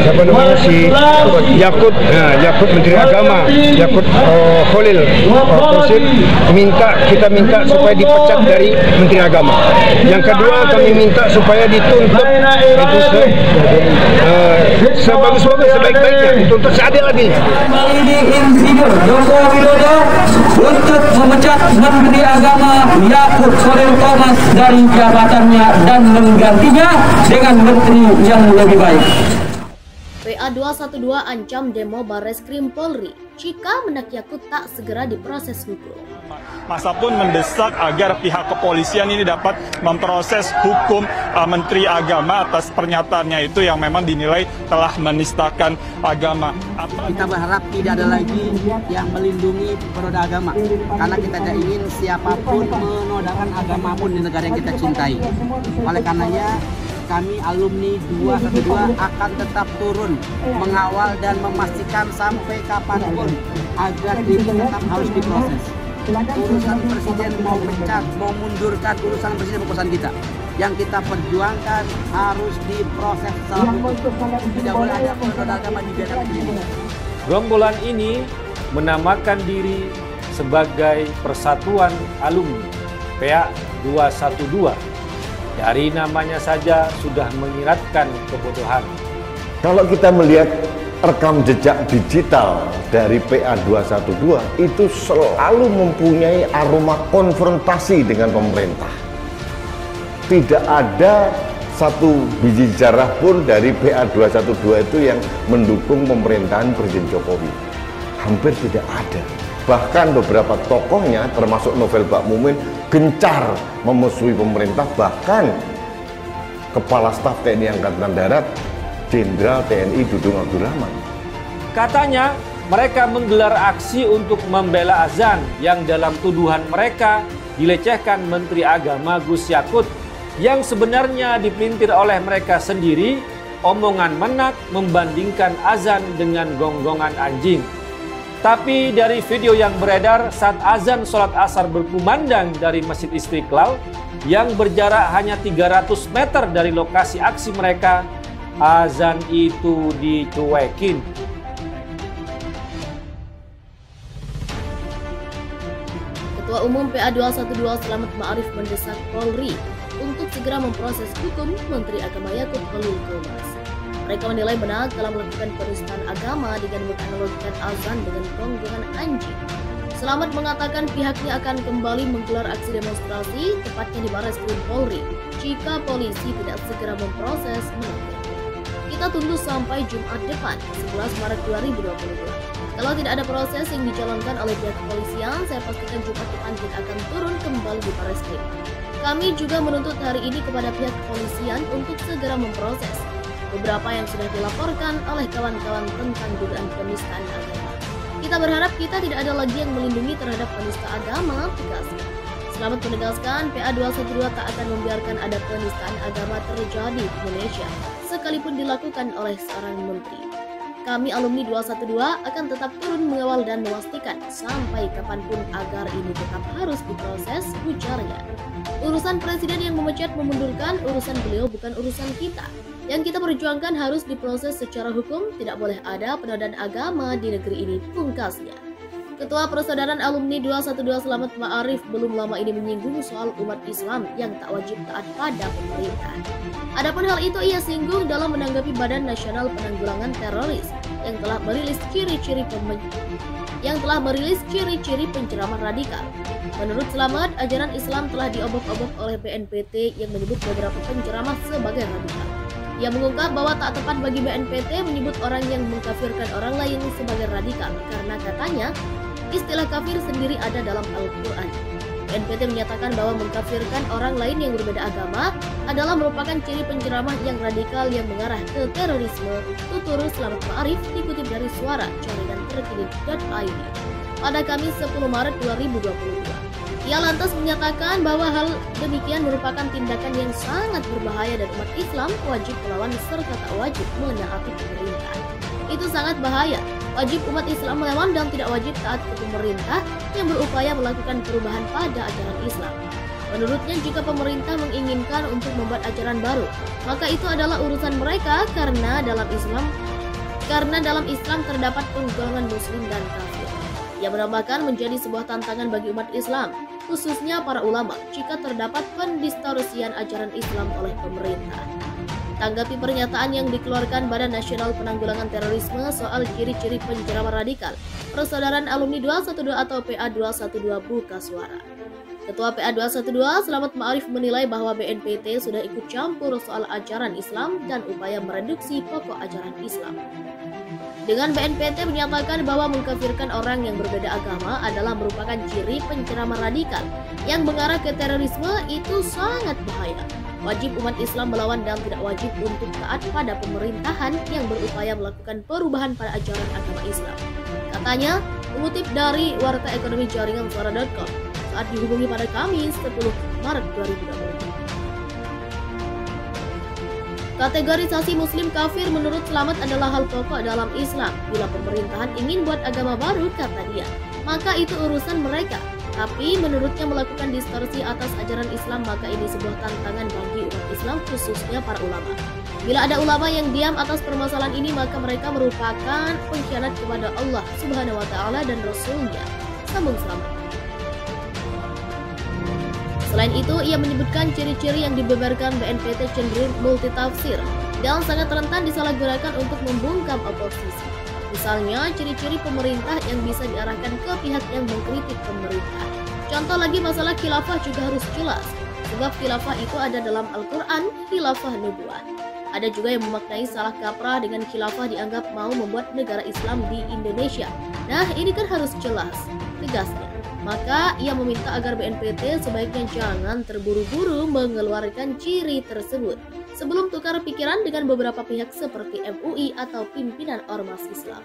siapa namanya si Yakut Menteri Agama Yakut Khalil Kosim kita minta supaya dipecat dari Menteri Agama. Yang kedua kami minta supaya dituntut itu sebagus-bagus sebaik-baiknya, dituntut seadil-adilnya. Kembali di insiden Joko Widodo untuk memecat Menteri Agama Yakut Khalil Thomas dari jabatannya dan menggantinya dengan menteri yang lebih baik. PA 212 ancam demo Barreskrim Polri jika Menak Yakut tak segera diproses hukum. Masa pun mendesak agar pihak kepolisian ini dapat memproses hukum Menteri Agama atas pernyataannya itu yang memang dinilai telah menistakan agama. Kita berharap tidak ada lagi yang melindungi peroda agama, karena kita tidak ingin siapapun menodaikan agama pun di negara yang kita cintai. Oleh karenanya kami alumni 212 akan tetap turun mengawal dan memastikan sampai kapanpun agar ini tetap harus diproses. Urusan presiden mau pecat, mau mundurkan urusan presiden urusan kita. Yang kita perjuangkan harus diproses secara hukum. Tidak boleh ada peroda agama di daerah ini. Gerombolan ini menamakan diri sebagai Persatuan Alumni PA 212. Dari namanya saja sudah menyiratkan kebodohan. Kalau kita melihat rekam jejak digital dari PA 212 itu selalu mempunyai aroma konfrontasi dengan pemerintah. Tidak ada satu biji zarah pun dari PA 212 itu yang mendukung pemerintahan Presiden Jokowi. Hampir tidak ada. Bahkan beberapa tokohnya termasuk Novel Bakmumin gencar memusuhi pemerintah, bahkan Kepala Staf TNI Angkatan Darat Jenderal TNI Dudung Abdurrahman. Katanya mereka menggelar aksi untuk membela azan yang dalam tuduhan mereka dilecehkan Menteri Agama Gus Yakut, yang sebenarnya dipelintir oleh mereka sendiri. Omongan Menak membandingkan azan dengan gonggongan anjing. Tapi dari video yang beredar saat azan sholat asar berkumandang dari Masjid Istiqlal yang berjarak hanya 300 meter dari lokasi aksi mereka, azan itu dicuekin. Ketua Umum PA 212 Slamet Ma'arif mendesak Polri untuk segera memproses hukum Menteri Agama Yakut Khalil Thomas. Mereka menilai benar telah melakukan penistaan agama dengan menganalogikan azan dengan gonggongan anjing. Slamet mengatakan pihaknya akan kembali menggelar aksi demonstrasi tepatnya di Barreskrim Polri jika polisi tidak segera memproses Menak. Kita tunggu sampai Jumat depan 11 Maret 2022. Kalau tidak ada proses yang dijalankan oleh pihak kepolisian, saya pastikan Jumat depan kita akan turun kembali di Barreskrim. Kami juga menuntut hari ini kepada pihak kepolisian untuk segera memproses beberapa yang sudah dilaporkan oleh kawan-kawan tentang dugaan penistaan agama. Kita berharap kita tidak ada lagi yang melindungi terhadap penista agama, tegasnya. Slamet menegaskan PA 212 tak akan membiarkan ada penistaan agama terjadi di Indonesia, sekalipun dilakukan oleh seorang menteri. Kami alumni 212 akan tetap turun mengawal dan memastikan sampai kapanpun agar ini tetap harus diproses, ujarnya. Urusan presiden yang memecat memundurkan, urusan beliau bukan urusan kita. Yang kita perjuangkan harus diproses secara hukum, tidak boleh ada penodaan agama di negeri ini, pungkasnya. Ketua Persaudaraan Alumni 212 Slamet Ma'arif belum lama ini menyinggung soal umat Islam yang tak wajib taat pada pemerintah. Adapun hal itu ia singgung dalam menanggapi Badan Nasional Penanggulangan Teroris yang telah merilis ciri-ciri penceramah radikal. Menurut Slamet, ajaran Islam telah diobok-obok oleh BNPT yang menyebut beberapa penceramah sebagai radikal. Ia mengungkap bahwa tak tepat bagi BNPT menyebut orang yang mengkafirkan orang lain sebagai radikal karena katanya istilah kafir sendiri ada dalam Al-Quran. BNPT menyatakan bahwa mengkafirkan orang lain yang berbeda agama adalah merupakan ciri penceramah yang radikal yang mengarah ke terorisme, tutur Slamet Ma'arif dikutip dari Suara Jaringan Terkini.id pada Kamis 10 Maret 2022. Ia lantas menyatakan bahwa hal demikian merupakan tindakan yang sangat berbahaya dan umat Islam wajib melawan serta tak wajib menaati pemerintah. Itu sangat bahaya. Wajib umat Islam melawan dan tidak wajib taat ke pemerintah yang berupaya melakukan perubahan pada ajaran Islam. Menurutnya, jika pemerintah menginginkan untuk membuat ajaran baru, maka itu adalah urusan mereka karena dalam Islam terdapat penggolongan muslim dan kafir. Ia menambahkan menjadi sebuah tantangan bagi umat Islam, khususnya para ulama, jika terdapat pendistorsian ajaran Islam oleh pemerintah. Tanggapi pernyataan yang dikeluarkan Badan Nasional Penanggulangan Terorisme soal ciri-ciri penceramah radikal, Persaudaraan Alumni 212 atau PA212 buka suara. Ketua PA212 Slamet Ma'arif menilai bahwa BNPT sudah ikut campur soal ajaran Islam dan upaya mereduksi pokok ajaran Islam. Dengan BNPT menyatakan bahwa mengkafirkan orang yang berbeda agama adalah merupakan ciri penceramah radikal yang mengarah ke terorisme, itu sangat bahaya. Wajib umat Islam melawan dan tidak wajib untuk taat pada pemerintahan yang berupaya melakukan perubahan pada ajaran agama Islam. Katanya, mengutip dari Warta Ekonomi Jaringan Suara.com saat dihubungi pada Kamis 10 Maret 2020. Kategorisasi muslim kafir menurut Slamet adalah hal pokok dalam Islam. Bila pemerintahan ingin buat agama baru, kata dia, maka itu urusan mereka. Tapi menurutnya melakukan distorsi atas ajaran Islam, maka ini sebuah tantangan bagi umat Islam, khususnya para ulama. Bila ada ulama yang diam atas permasalahan ini, maka mereka merupakan pengkhianat kepada Allah Subhanahu wa Ta'ala dan Rasul-Nya. Sambung Slamet. Selain itu, ia menyebutkan ciri-ciri yang dibeberkan BNPT cenderung multitafsir dan sangat rentan disalahgunakan untuk membungkam oposisi. Misalnya, ciri-ciri pemerintah yang bisa diarahkan ke pihak yang mengkritik pemerintah. Contoh lagi, masalah khilafah juga harus jelas, sebab khilafah itu ada dalam Al-Quran, khilafah nubuah. Ada juga yang memaknai salah kaprah dengan khilafah dianggap mau membuat negara Islam di Indonesia. Nah, ini kan harus jelas, tegasnya. Maka ia meminta agar BNPT sebaiknya jangan terburu-buru mengeluarkan ciri tersebut sebelum tukar pikiran dengan beberapa pihak seperti MUI atau pimpinan ormas Islam.